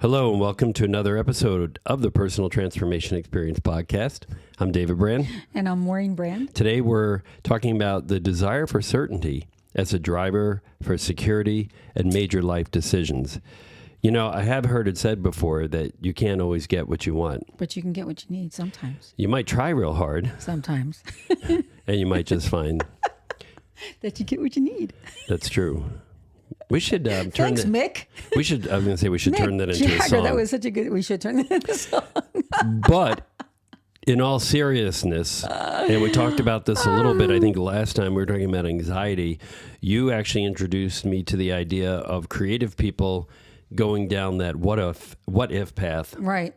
Hello and welcome to another episode of the Personal Transformation Experience podcast. I'm David Brand. And I'm Maureen Brand. Today we're talking about the desire for certainty as a driver for security and major life decisions. You know, I have heard it said before that you can't always get what you want. But you can get what you need sometimes. You might try real hard. Sometimes. And you might just find that you get what you need. That's true. We should turn Thanks, Mick. We should. I was going to say we should Mick turn that into a Jagger, song. That was such a good. We should turn that into a song. But in all seriousness, and we talked about this a little bit. I think last time we were talking about anxiety. You actually introduced me to the idea of creative people going down that what if path, Right?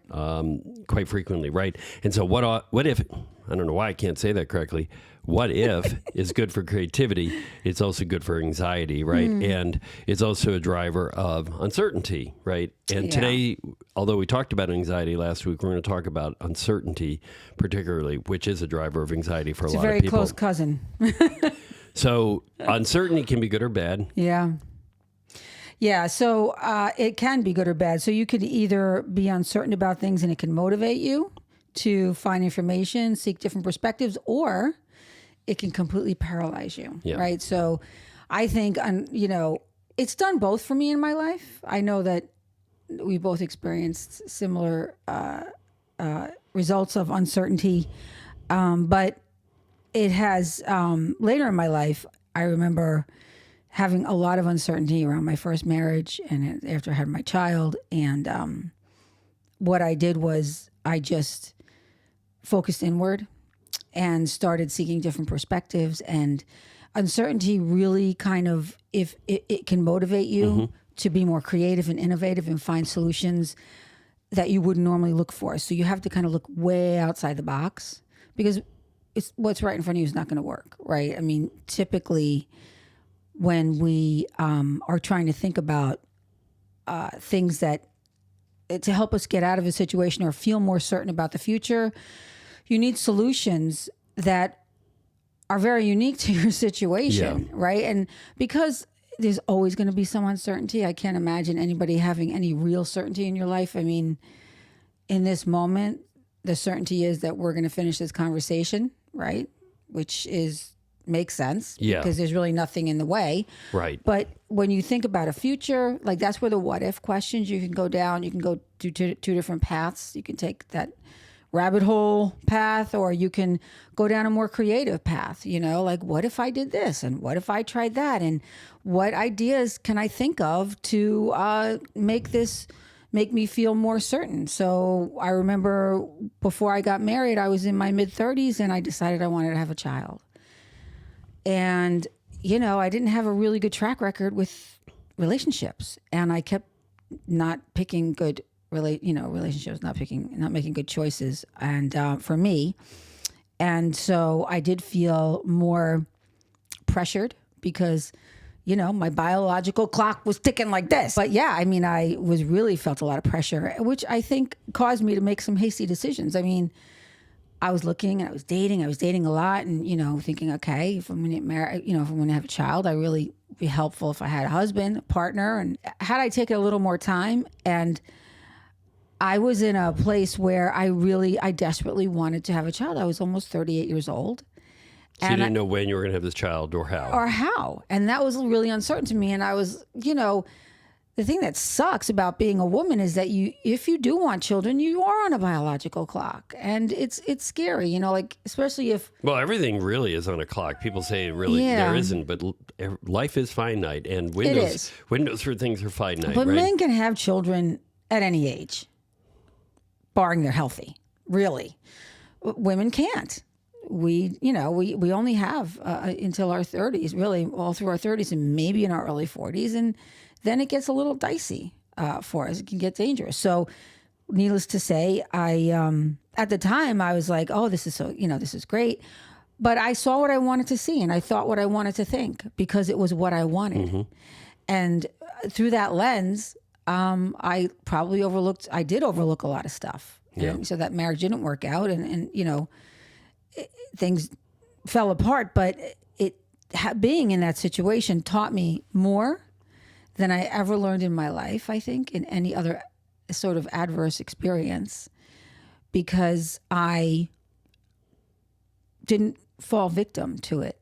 Quite frequently, right? And so what if? I don't know why I can't say that correctly. What if is good for creativity, it's also good for anxiety, right? And it's also a driver of uncertainty, right? And today, although we talked about anxiety last week, we're going to talk about uncertainty particularly, which is a driver of anxiety for a lot of people. It's a very close cousin. So uncertainty can be good or bad. Yeah. Yeah, so it can be good or bad. So you could either be uncertain about things and it can motivate you to find information, seek different perspectives, or it can completely paralyze you, right? So I think, it's done both for me in my life. I know that we both experienced similar results of uncertainty, but it has, later in my life, I remember having a lot of uncertainty around my first marriage and after I had my child. And what I did was I just focused inward and started seeking different perspectives. And uncertainty really kind of, if it can motivate you to be more creative and innovative and find solutions that you wouldn't normally look for. So you have to kind of look way outside the box because it's what's right in front of you is not going to work, right? I mean, typically when we are trying to think about things that to help us get out of a situation or feel more certain about the future, you need solutions that are very unique to your situation, right? And because there's always going to be some uncertainty, I can't imagine anybody having any real certainty in your life. I mean, in this moment, the certainty is that we're going to finish this conversation, right? Which makes sense because there's really nothing in the way. Right. But when you think about a future, like that's where the what if questions, you can go down, you can go do two different paths. You can take that rabbit hole path, or you can go down a more creative path, like what if I did this and what if I tried that and what ideas can I think of to make me feel more certain. So I remember before I got married, I was in my mid-30s and I decided I wanted to have a child. And, I didn't have a really good track record with relationships, and I kept not picking good relationships, not making good choices, and for me. And so I did feel more pressured because, my biological clock was ticking like this. But yeah, I mean, I felt a lot of pressure, which I think caused me to make some hasty decisions. I mean, I was looking and I was dating a lot and, thinking, okay, if I'm going to get married, if I'm going to have a child, I really be helpful if I had a husband, a partner. And had I taken a little more time, and I was in a place where I desperately wanted to have a child. I was almost 38 years old. So you didn't know when you were going to have this child or how. And that was really uncertain to me. And I was, the thing that sucks about being a woman is that if you do want children, you are on a biological clock, and it's scary, especially if. Well, everything really is on a clock. People say there isn't, but life is finite, and windows for things are finite. But right? Men can have children at any age, barring they're healthy. Really, women can't. We only have until our 30s, really all through our 30s, and maybe in our early 40s, and then it gets a little dicey for us. It can get dangerous. So needless to say, I at the time I was like, oh, this is this is great. But I saw what I wanted to see and I thought what I wanted to think because it was what I wanted. Mm-hmm. And through that lens, I did overlook a lot of stuff. Yeah. And so that marriage didn't work out and things fell apart. But being in that situation taught me more than I ever learned in my life, I think, in any other sort of adverse experience because I didn't fall victim to it.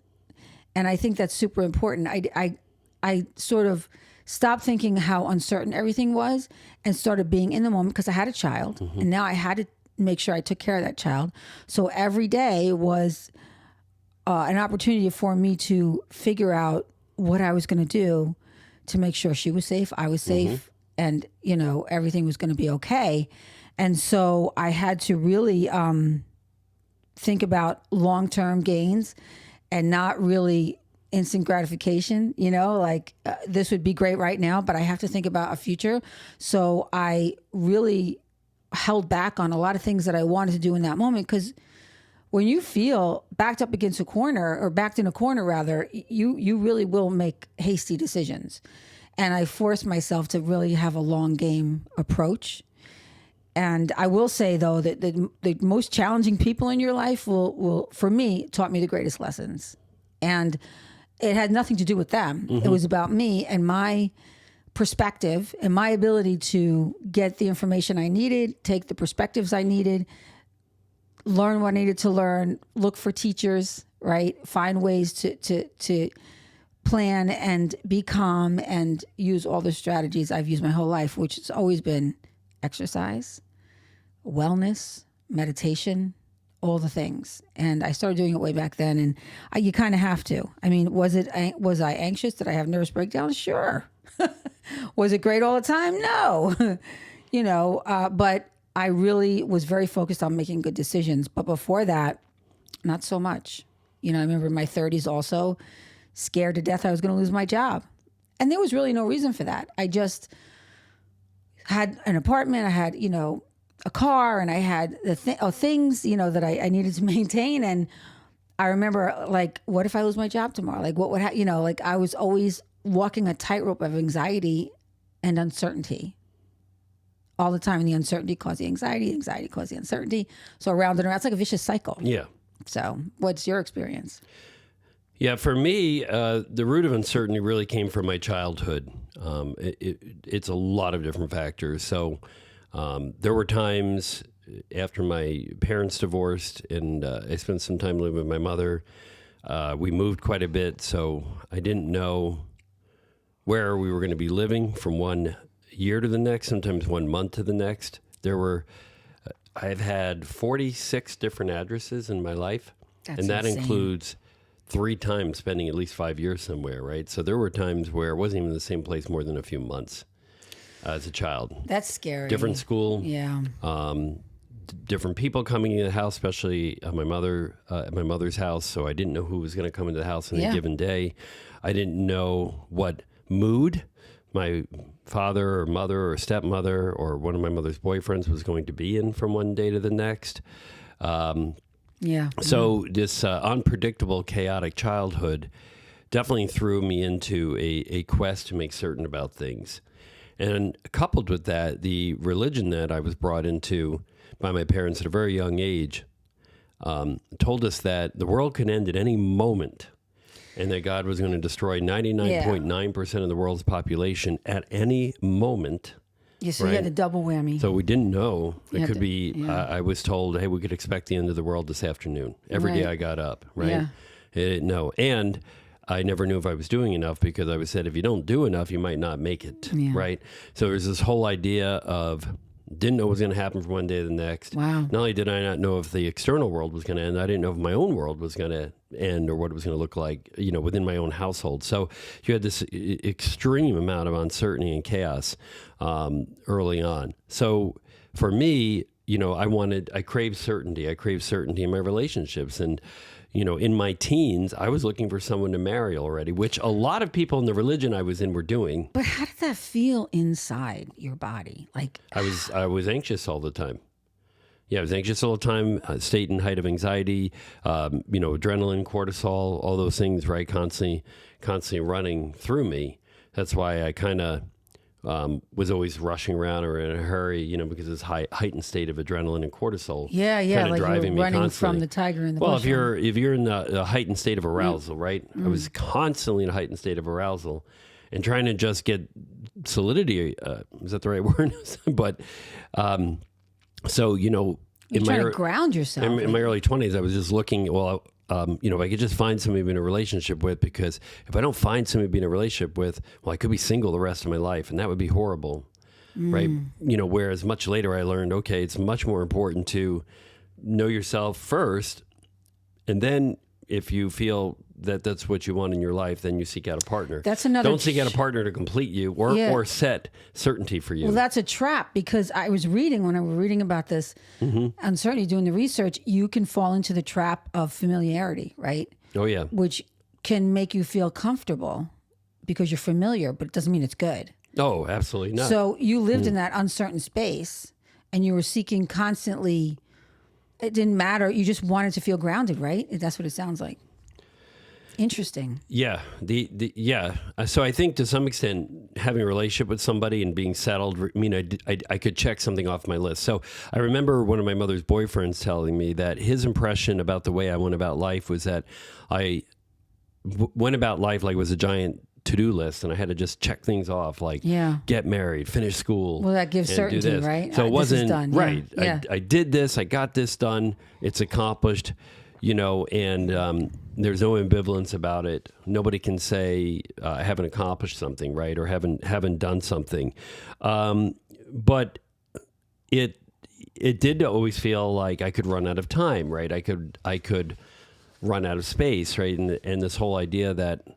And I think that's super important. I sort of stopped thinking how uncertain everything was and started being in the moment because I had a child and now I had to make sure I took care of that child. So every day was an opportunity for me to figure out what I was going to do to make sure she was safe, I was safe, and, you know, everything was going to be okay. And so I had to really think about long-term gains and not really instant gratification, you know, like this would be great right now, but I have to think about a future. So I really held back on a lot of things that I wanted to do in that moment, because when you feel backed up against a corner, or backed in a corner rather, you really will make hasty decisions. And I forced myself to really have a long game approach. And I will say, though, that the most challenging people in your life will, for me, taught me the greatest lessons. And it had nothing to do with them. It was about me and my perspective and my ability to get the information I needed, take the perspectives I needed, learn what I needed to learn, look for teachers, right? Find ways to plan and be calm and use all the strategies I've used my whole life, which has always been exercise, wellness, meditation, all the things. And I started doing it way back then. And you kind of have to. I mean, was I anxious? Did I have nervous breakdowns? Sure. Was it great all the time? No. You know, but I really was very focused on making good decisions. But before that, not so much. You know, I remember in my 30s also scared to death I was going to lose my job. And there was really no reason for that. I just had an apartment. I had, you know, a car, and I had the things, you know, that I needed to maintain. And I remember, like, what if I lose my job tomorrow? Like, what would you know, like, I was always walking a tightrope of anxiety and uncertainty all the time. And the uncertainty caused the anxiety caused the uncertainty. So around and around, it's like a vicious cycle. Yeah. So what's your experience? Yeah, for me, the root of uncertainty really came from my childhood. It's a lot of different factors. So there were times after my parents divorced, and I spent some time living with my mother. We moved quite a bit, so I didn't know where we were going to be living from one year to the next, sometimes 1 month to the next. I've had 46 different addresses in my life. That's and that insane. Includes 3 times spending at least 5 years somewhere, right? So there were times where I wasn't even in the same place more than a few months as a child. That's scary. Different school. Yeah. Different people coming into the house, especially at my mother's house. So I didn't know who was going to come into the house on a given day. I didn't know what mood my father or mother or stepmother or one of my mother's boyfriends was going to be in from one day to the next. So this unpredictable, chaotic childhood definitely threw me into a quest to make certain about things. And coupled with that, the religion that I was brought into by my parents at a very young age told us that the world could end at any moment and that God was going to destroy 99.9% of the world's population at any moment. Yeah, so you had a double whammy. So we didn't know. It could be, I was told, hey, we could expect the end of the world this afternoon. Every day I got up, right? Yeah. I didn't know. And I never knew if I was doing enough, because I was said, if you don't do enough, you might not make it, right? So there's this whole idea of didn't know what was going to happen from one day to the next. Wow. Not only did I not know if the external world was going to end, I didn't know if my own world was going to end or what it was going to look like, you know, within my own household. So you had this extreme amount of uncertainty and chaos early on. So for me, you know, I craved certainty. I craved certainty in my relationships. And, you know, in my teens, I was looking for someone to marry already, which a lot of people in the religion I was in were doing. But how did that feel inside your body? Like I was anxious all the time. Yeah, I was anxious all the time, state and height of anxiety, you know, adrenaline, cortisol, all those things, right? Constantly running through me. That's why I kind of was always rushing around or in a hurry, you know, because it's heightened state of adrenaline and cortisol. Yeah, like driving you're running me from the tiger in the bush. Well, if you're in a heightened state of arousal, right? I was constantly in a heightened state of arousal, and trying to just get solidity. Is that the right word? But so, You're trying to ground yourself. in my early 20s, I was just looking, well, if I could just find somebody to be in a relationship with, because if I don't find somebody to be in a relationship with, well, I could be single the rest of my life, and that would be horrible, right? Whereas much later I learned, okay, it's much more important to know yourself first, and then if you feel that that's what you want in your life, then you seek out a partner. That's another. Don't seek out a partner to complete you or set certainty for you. Well, that's a trap, because I was reading, when I was reading about this, uncertainty, doing the research, you can fall into the trap of familiarity, right? Oh, yeah. Which can make you feel comfortable because you're familiar, but it doesn't mean it's good. Oh, absolutely not. So you lived in that uncertain space, and you were seeking constantly. It didn't matter. You just wanted to feel grounded, right? That's what it sounds like. Interesting. Yeah. So I think to some extent, having a relationship with somebody and being settled, I could check something off my list. So I remember one of my mother's boyfriends telling me that his impression about the way I went about life was that I went about life like it was a giant to-do list, and I had to just check things off, like get married, finish school. Well, that gives certainty, right? So it wasn't done. right. Yeah. I did this. I got this done. It's accomplished. And there's no ambivalence about it. Nobody can say I haven't accomplished something, right, or haven't done something. But it did always feel like I could run out of time, right? I could run out of space, right? And this whole idea that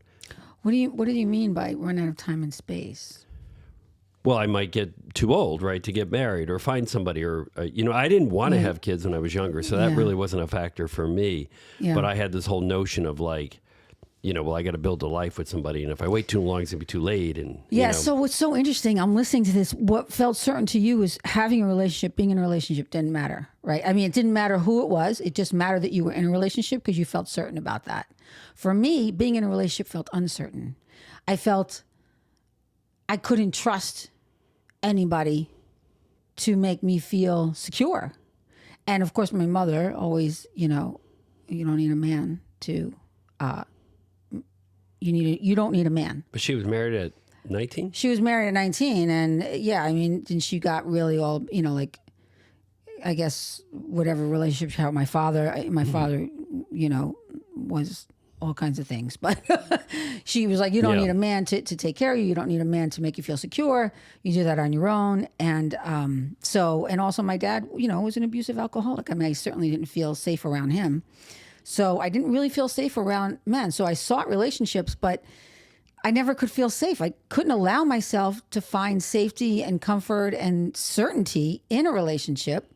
what do you mean by run out of time and space? Well, I might get too old, right, to get married or find somebody, or I didn't want to have kids when I was younger, so that really wasn't a factor for me. Yeah. But I had this whole notion of like, well, I got to build a life with somebody, and if I wait too long, it's gonna be too late. And So what's so interesting? I'm listening to this. What felt certain to you is having a relationship, being in a relationship didn't matter, right? I mean, it didn't matter who it was. It just mattered that you were in a relationship because you felt certain about that. For me, being in a relationship felt uncertain. I felt I couldn't trust anybody to make me feel secure. And of course, my mother always, you don't need a man to, you don't need a man. But she was married at 19? She was married at 19. And then she got really all, I guess, whatever relationship she had with my father. My father, was all kinds of things. But she was like, you don't need a man to take care of you. You don't need a man to make you feel secure. You do that on your own. And and also my dad, was an abusive alcoholic. I mean, I certainly didn't feel safe around him. So I didn't really feel safe around men. So I sought relationships, but I never could feel safe. I couldn't allow myself to find safety and comfort and certainty in a relationship.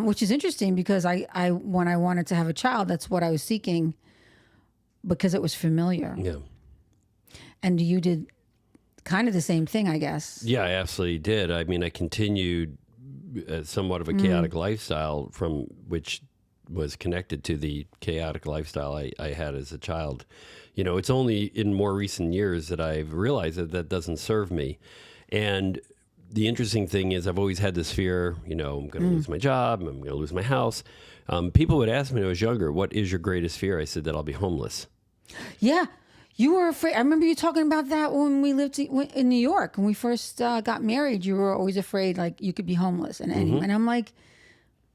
Which is interesting because I when I wanted to have a child, that's what I was seeking because it was familiar. Yeah. And you did kind of the same thing, I guess. Yeah, I absolutely did. I mean, I continued somewhat of a chaotic lifestyle from which was connected to the chaotic lifestyle I had as a child. It's only in more recent years that I've realized that doesn't serve me. And the interesting thing is I've always had this fear, I'm going to lose my job, I'm going to lose my house. People would ask me when I was younger, what is your greatest fear? I said that I'll be homeless. Yeah. You were afraid. I remember you talking about that when we lived in New York. When we first got married, you were always afraid like you could be homeless. And I'm like,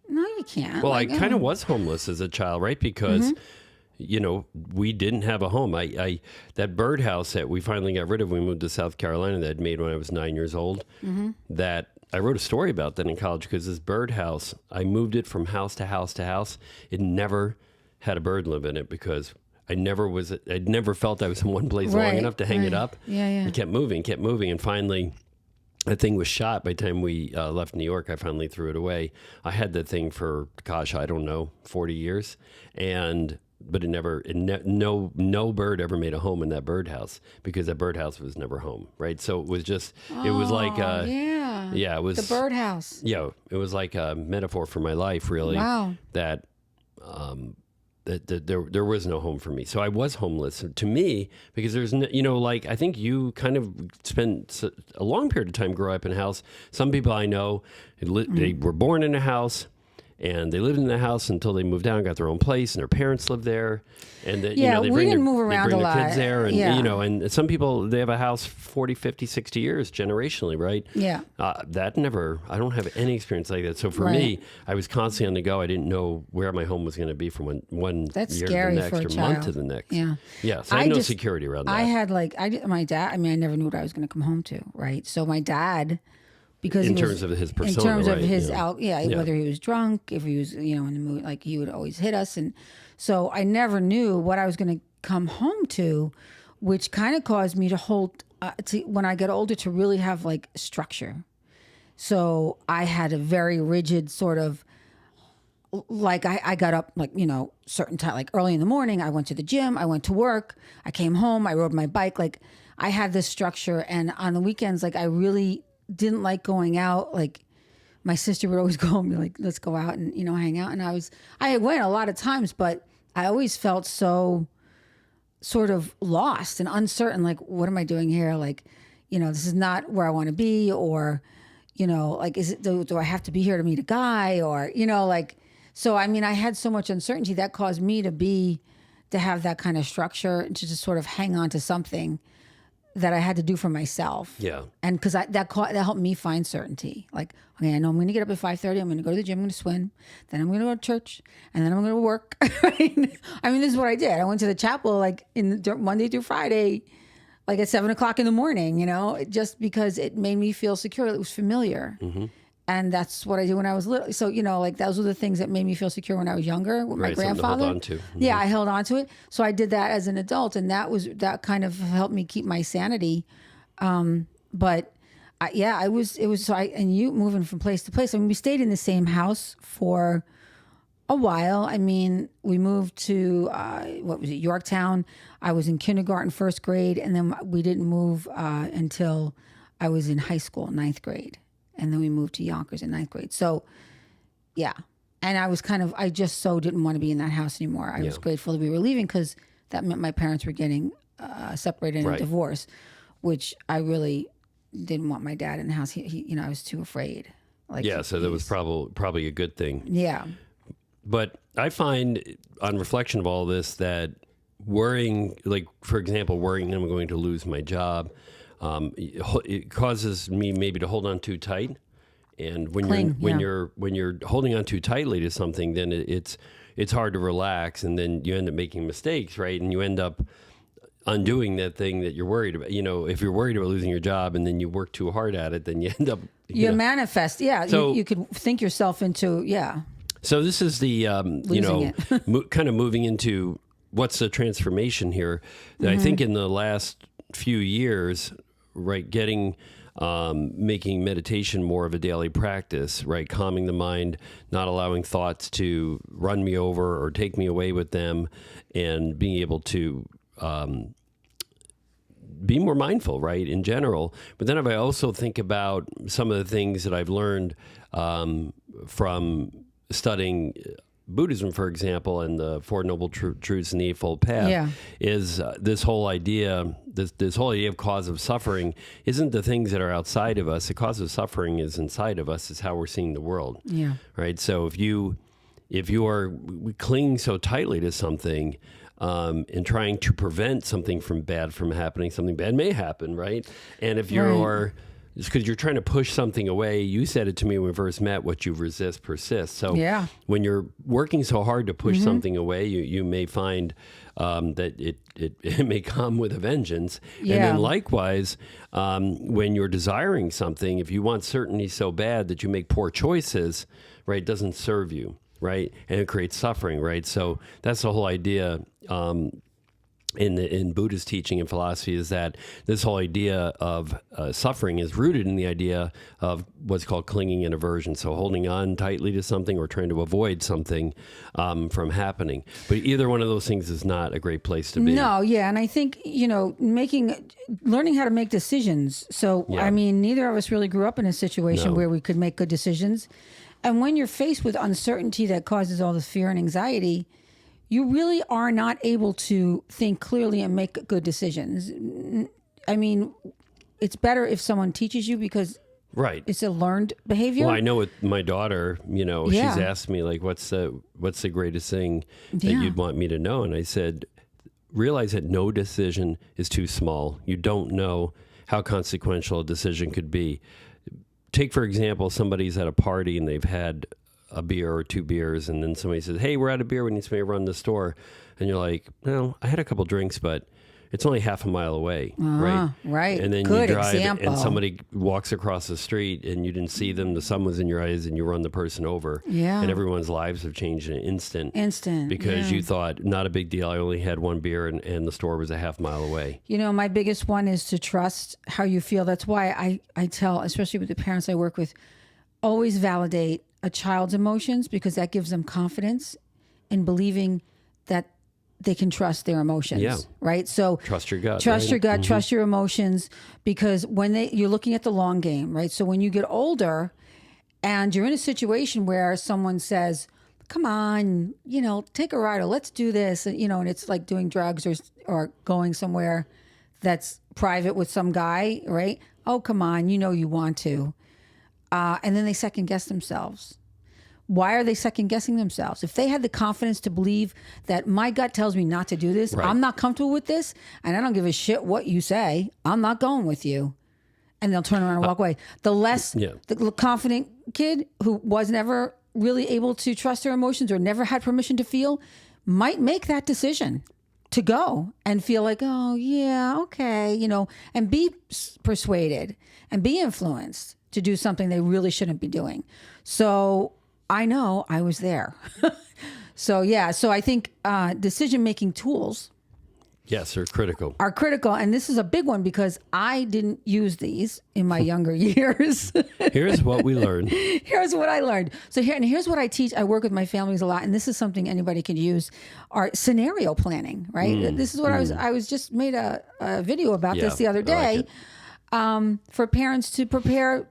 no, you can't. Well, I kind of was homeless as a child, right? Because... we didn't have a home. That birdhouse that we finally got rid of when we moved to South Carolina that I'd made when I was 9 years old, that I wrote a story about that in college because this birdhouse, I moved it from house to house to house. It never had a bird live in it because I'd never felt I was in one place long enough to hang it up. Yeah. It kept moving. And finally, that thing was shot. By the time we left New York, I finally threw it away. I had that thing for, I don't know, 40 years. But no bird ever made a home in that birdhouse because that birdhouse was never home, right? So it was just, it was like, it was the birdhouse. Yeah, it was like a metaphor for my life, really. Wow. That there was no home for me, so I was homeless. To me, because there's I think you kind of spent a long period of time growing up in a house. Some people I know, they were born in a house. and they lived in the house until they moved down, got their own place, and their parents lived there. And they we didn't move around a lot. Their kids there, and Yeah. and some people, they have a house 40, 50, 60 years generationally, right? Yeah. I don't have any experience like that. So for me, I was constantly on the go. I didn't know where my home was going to be from one That's year to scary the next for a or child. month to the next. Yeah. Yeah. So I had no security around that. I had my dad. I mean, I never knew what I was going to come home to. Right. So my dad, because in terms of his persona, in terms right? of his whether he was drunk, if he was in the mood, like he would always hit us, and so I never knew what I was going to come home to, which kind of caused me to hold when I get older to really have like structure. So I had a very rigid sort of, like I got up like, certain time, like early in the morning, I went to the gym, I went to work, I came home, I rode my bike. Like I had this structure, and on the weekends, like I really didn't like going out. Like my sister would always go and be like, let's go out and, hang out. And I went a lot of times, but I always felt so sort of lost and uncertain. Like, what am I doing here? Like, this is not where I want to be, or, like, do I have to be here to meet a guy, or, so, I mean, I had so much uncertainty that caused me to have that kind of structure and to just sort of hang on to something that I had to do for myself. Yeah. And because that helped me find certainty. Like, okay, I know I'm going to get up at 5:30. I'm going to go to the gym. I'm going to swim. Then I'm going to go to church. And then I'm going to work. I mean, this is what I did. I went to the chapel like Monday through Friday, like at 7:00 in the morning, just because it made me feel secure. It was familiar. Mm-hmm. And that's what I did when I was little. So, like those were the things that made me feel secure when I was younger with my grandfather. To hold on to. Mm-hmm. Yeah, I held on to it. So I did that as an adult, and that kind of helped me keep my sanity. But you moving from place to place. I mean, we stayed in the same house for a while. I mean, we moved to, Yorktown. I was in kindergarten, first grade, and then we didn't move until I was in high school, ninth grade. And then we moved to Yonkers in ninth grade. So, yeah. And I just so didn't want to be in that house anymore. I was grateful that we were leaving, because that meant my parents were getting separated and divorced, which I really didn't want my dad in the house. He I was too afraid. So that was probably a good thing. Yeah. But I find, on reflection of all this, that worrying, like, for example, worrying that I'm going to lose my job, it causes me maybe to hold on too tight. And when you're holding on too tightly to something, then it's hard to relax, and then you end up making mistakes, right? And you end up undoing that thing that you're worried about. If you're worried about losing your job and then you work too hard at it, then you end up you manifest. Yeah, so, you could think yourself into So this is the it. kind of moving into what's the transformation here. That I think in the last few years, right, making meditation more of a daily practice, right? Calming the mind, not allowing thoughts to run me over or take me away with them, and being able to be more mindful, right, in general. But then if I also think about some of the things that I've learned from studying Buddhism, for example, and the Four Noble Truths and the Eightfold Path, is this whole idea, this whole idea of cause of suffering isn't the things that are outside of us. The cause of suffering is inside of us. Is how we're seeing the world. Yeah. Right. So if you are clinging so tightly to something, and trying to prevent something bad from happening, something bad may happen, right? And if you're it's because you're trying to push something away. You said it to me when we first met, what you resist persists. So when you're working so hard to push something away, you may find that it may come with a vengeance. Yeah. And then likewise, when you're desiring something, if you want certainty so bad that you make poor choices, right, it doesn't serve you, right? And it creates suffering, right? So that's the whole idea in Buddhist teaching and philosophy, is that this whole idea of suffering is rooted in the idea of what's called clinging and aversion. So holding on tightly to something or trying to avoid something from happening. But either one of those things is not a great place to be. No, yeah. And I think, learning how to make decisions. So, I mean, neither of us really grew up in a situation where we could make good decisions. And when you're faced with uncertainty that causes all this fear and anxiety, you really are not able to think clearly and make good decisions. I mean, it's better if someone teaches you, because Right. It's a learned behavior. Well, I know with my daughter, Yeah. she's asked me like, what's the greatest thing that Yeah. you'd want me to know? And I said, realize that no decision is too small. You don't know how consequential a decision could be. Take, for example, somebody's at a party and they've had a beer or 2 beers, and then somebody says, hey, we're out of beer. We need somebody to run the store. And you're like, no, I had a couple drinks, but it's only half a mile away, right? Right. And then Good you drive example. and somebody walks across the street and you didn't see them. The sun was in your eyes and you run the person over. Yeah. And everyone's lives have changed in an instant. Because yeah. you thought, not a big deal. I only had 1 beer and the store was a half mile away. My biggest one is to trust how you feel. That's why I tell, especially with the parents I work with, always validate a child's emotions, because that gives them confidence in believing that they can trust their emotions. Yeah. Right. So Trust your gut. trust right? your gut, trust your emotions, because when you're looking at the long game, right? So when you get older and you're in a situation where someone says, come on, take a ride, or let's do this, and it's like doing drugs or going somewhere that's private with some guy, right? Oh, come on, you want to. And then they second guess themselves. Why are they second guessing themselves? If they had the confidence to believe that my gut tells me not to do this, Right. I'm not comfortable with this, and I don't give a shit what you say, I'm not going with you. And they'll turn around and walk away. The less the confident kid who was never really able to trust their emotions or never had permission to feel might make that decision to go and feel like, oh, yeah, okay, and be persuaded and be influenced to do something they really shouldn't be doing. So I know I was there. So I think decision-making tools Yes, they're critical. are critical. And this is a big one because I didn't use these in my younger years. Here's what we learned. Here's what I learned. So here's what I teach. I work with my families a lot, and this is something anybody can use: are scenario planning. Right. This is what I was just made a video about this the other day, for parents to prepare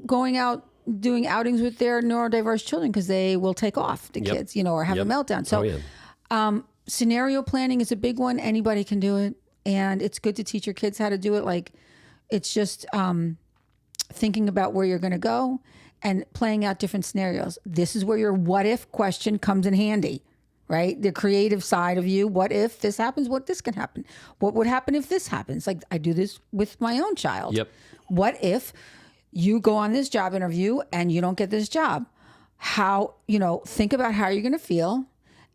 going out doing outings with their neurodiverse children, because they will take off the kids, or have a meltdown. So scenario planning is a big one. Anybody can do it, and it's good to teach your kids how to do it. Like, it's just thinking about where you're going to go and playing out different scenarios. This is where your what if question comes in handy, right? The creative side of you. What if this happens? What this can happen? What would happen if this happens? Like, I do this with my own child. Yep. What if you go on this job interview and you don't get this job? How, think about how you're going to feel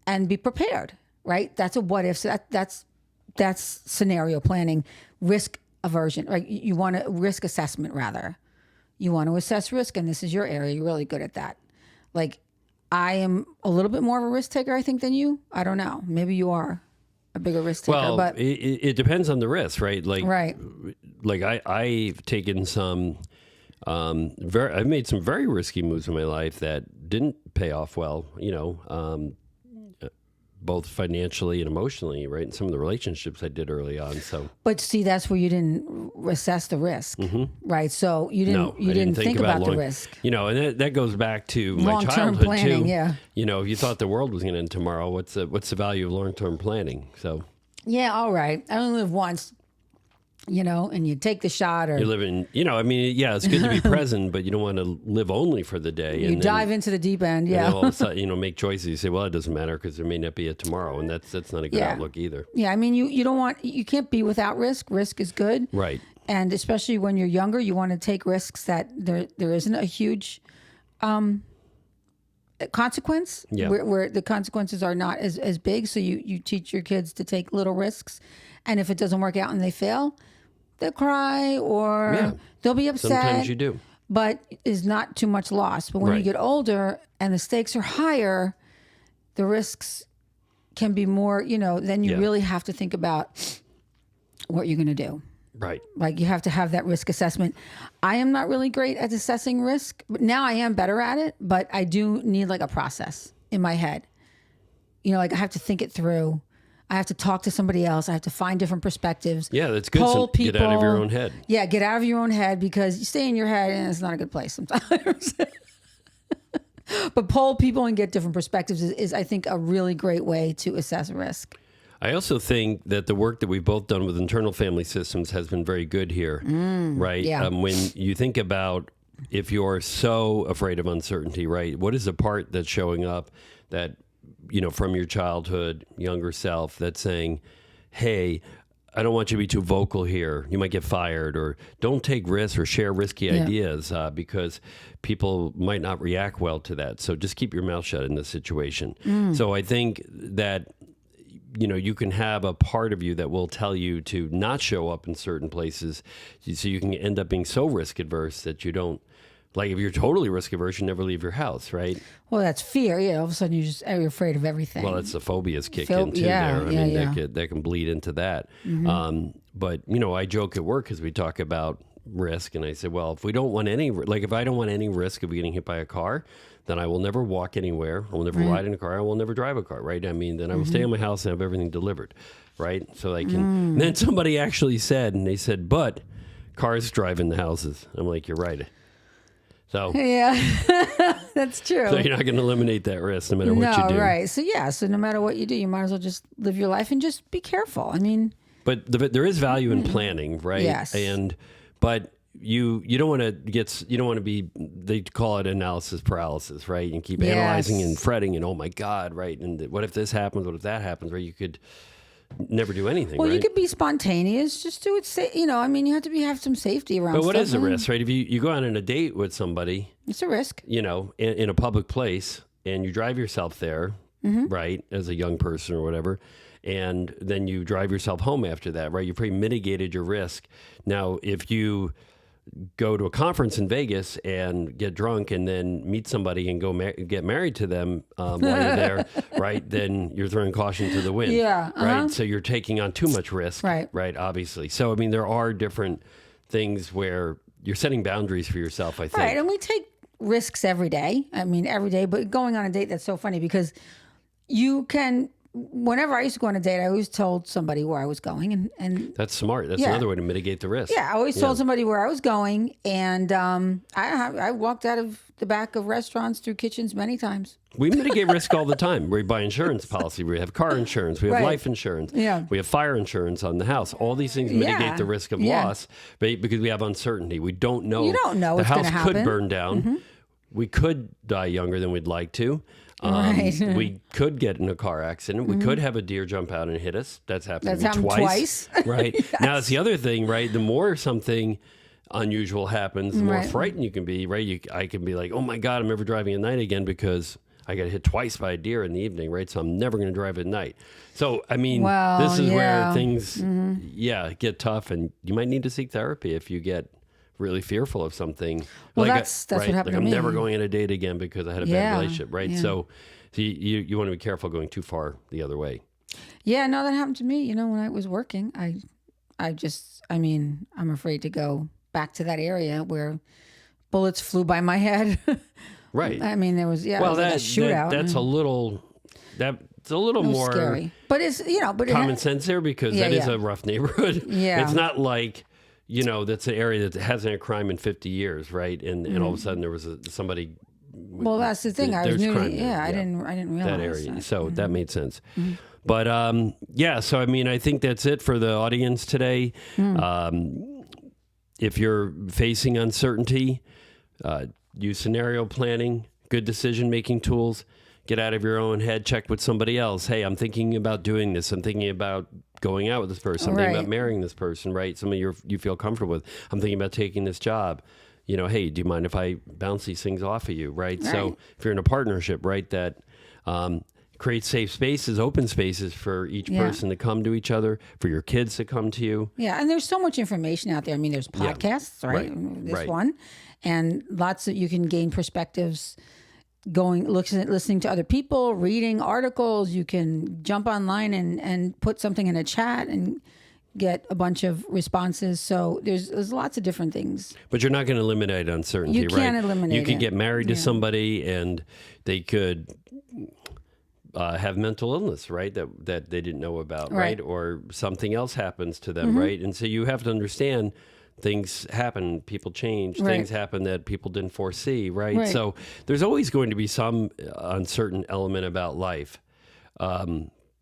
and be prepared, right? That's a what if. So that's scenario planning. Risk aversion, right? You want a risk assessment, rather. You want to assess risk, and this is your area. You're really good at that. Like, I am a little bit more of a risk taker, I think, than you. I don't know. Maybe you are a bigger risk taker. Well, but it depends on the risk, right? right. Like I've taken some, I've made some very risky moves in my life that didn't pay off well, both financially and emotionally, right? And some of the relationships I did early on. So, But see, that's where you didn't assess the risk, right? So you didn't think about the risk. And that goes back to my Long-term childhood planning, too. yeah. If you thought the world was going to end tomorrow, what's the value of long-term planning? So, Yeah, all right. I only live once, and you take the shot, or you're living, it's good to be present, but you don't want to live only for the day. you dive into the deep end. And Yeah. then all of a sudden, make choices. You say, well, it doesn't matter because there may not be a tomorrow. And that's not a good outlook either. Yeah. I mean, you can't be without risk. Risk is good. Right. And especially when you're younger, you want to take risks that there isn't a huge consequence, where the consequences are not as big. So you teach your kids to take little risks. And if it doesn't work out and they fail, they'll cry or they'll be upset. Sometimes you do. But is not too much loss. But when you get older and the stakes are higher, the risks can be more, then you really have to think about what you're going to do. Right. Like, you have to have that risk assessment. I am not really great at assessing risk, but now I am better at it, but I do need like a process in my head. Like, I have to think it through. I have to talk to somebody else. I have to find different perspectives. Yeah, that's good. Poll Get out of your own head. Yeah, get out of your own head, because you stay in your head and it's not a good place sometimes. But poll people and get different perspectives is I think, a really great way to assess risk. I also think that the work that we've both done with internal family systems has been very good here, right? yeah. When you think about if you're so afraid of uncertainty, right? What is the part that's showing up that, from your childhood, younger self, that's saying, hey, I don't want you to be too vocal here. You might get fired, or don't take risks or share risky ideas because people might not react well to that. So just keep your mouth shut in this situation. So I think that, you can have a part of you that will tell you to not show up in certain places. So you can end up being so risk adverse that you don't, like if you're totally risk averse, you never leave your house, right? Well, that's fear. All of a sudden you're afraid of everything. Well, that's the phobias kick in too there. I mean, that can bleed into that. But, I joke at work because we talk about risk, and I say, well, if I don't want any risk of getting hit by a car, then I will never walk anywhere. I will never ride in a car. I will never drive a car, right? I mean, then I will stay in my house and have everything delivered, right? So I can. And then somebody actually said, but cars drive in the houses. I'm like, you're right. So yeah, that's true. So you're not going to eliminate that risk no matter what you do. Right. So no matter what you do, you might as well just live your life and just be careful. I mean, but there is value in planning, right? Yes. But you don't want to be, they call it analysis paralysis, right? And keep analyzing and fretting and, oh my God, right? And what if this happens? What if that happens? Right? You could never do anything. Well, right? you could be spontaneous. Just do it. You have to have some safety around. But what stuff. is the risk, right? If you go out on a date with somebody, it's a risk. In a public place, and you drive yourself there, right, as a young person or whatever, and then you drive yourself home after that, right? You've pretty mitigated your risk. Now, if you go to a conference in Vegas and get drunk and then meet somebody and go get married to them while you're there, right? Then you're throwing caution to the wind, right? So you're taking on too much risk, right? Obviously. So, I mean, there are different things where you're setting boundaries for yourself, I think. Right, and we take risks every day. I mean, every day, but going on a date, that's so funny because you can... Whenever I used to go on a date, I always told somebody where I was going, and that's smart. That's another way to mitigate the risk. Yeah, I always told somebody where I was going, and I walked out of the back of restaurants through kitchens many times. We mitigate risk all the time. We buy insurance policy. We have car insurance. We have life insurance. Yeah. We have fire insurance on the house. All these things mitigate the risk of loss, right? Because we have uncertainty. We don't know. You don't know what's going to happen. The house could burn down. We could die younger than we'd like to. We could get in a car accident. We could have a deer jump out and hit us. That's happened to me twice. Right. Yes. Now, it's the other thing, right? The more something unusual happens, the more frightened you can be, right? I can be like, oh my God, I'm never driving at night again because I got hit twice by a deer in the evening, right? So I'm never going to drive at night. So, I mean, this is where things, get tough, and you might need to seek therapy if you get really fearful of something. Well, that's what happened to me. I'm never going on a date again because I had a bad relationship, right? Yeah. So you want to be careful going too far the other way. Yeah, no, that happened to me. When I was working, I'm afraid to go back to that area where bullets flew by my head. Right. I mean, there was, it was like a shootout. That's a little more scary. But it's, common sense there because that is a rough neighborhood. Yeah. It's not like, that's an area that hasn't had crime in 50 years, right? And all of a sudden there was somebody. Well, that's the thing. I was new. I didn't realize that area. So that made sense. But so I mean, I think that's it for the audience today. If you're facing uncertainty, use scenario planning, good decision-making tools. Get out of your own head, check with somebody else. Hey, I'm thinking about doing this. I'm thinking about going out with this person. I'm thinking about marrying this person, right? Somebody you feel comfortable with. I'm thinking about taking this job. Hey, do you mind if I bounce these things off of you, right? So if you're in a partnership, right, that create safe spaces, open spaces for each person to come to each other, for your kids to come to you. Yeah, and there's so much information out there. I mean, there's podcasts, right? This one, and lots that you can gain perspectives. Listening to other people, reading articles. You can jump online and put something in a chat and get a bunch of responses. So there's lots of different things. But you're not going to eliminate uncertainty, right? You can't eliminate it. You could get married to somebody and they could have mental illness, right? That they didn't know about, right? Or something else happens to them, right? And so you have to understand things happen, people change, things happen that people didn't foresee, right? So there's always going to be some uncertain element about life.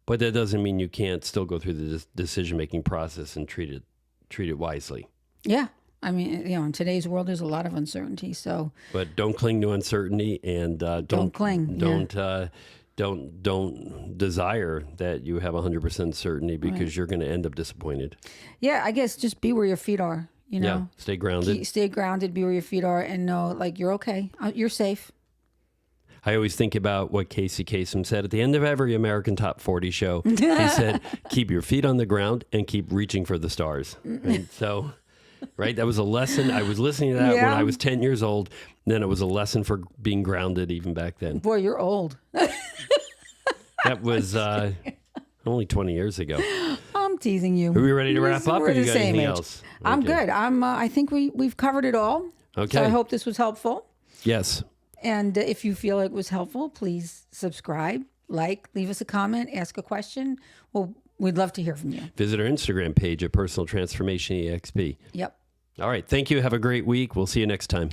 But that doesn't mean you can't still go through the decision-making process and treat it wisely. Yeah. I mean, in today's world, there's a lot of uncertainty. So, but don't cling to uncertainty, and don't cling. Don't desire that you have 100% certainty, because you're going to end up disappointed. Yeah, I guess just be where your feet are. Yeah, stay grounded. Stay grounded. Be where your feet are, and know like you're okay. You're safe. I always think about what Casey Kasem said at the end of every American Top 40 show. He said, "Keep your feet on the ground and keep reaching for the stars." And so. Right? That was a lesson. I was listening to that when I was 10 years old. Then it was a lesson for being grounded even back then. Boy, you're old. That was only 20 years ago. I'm teasing you. Are we ready to wrap up, or you got anything else? I'm good. I think we've covered it all. Okay. So I hope this was helpful. Yes. And if you feel it was helpful, please subscribe, leave us a comment, ask a question. Well, we'd love to hear from you. Visit our Instagram page at Personal Transformation EXP. Yep. All right. Thank you. Have a great week. We'll see you next time.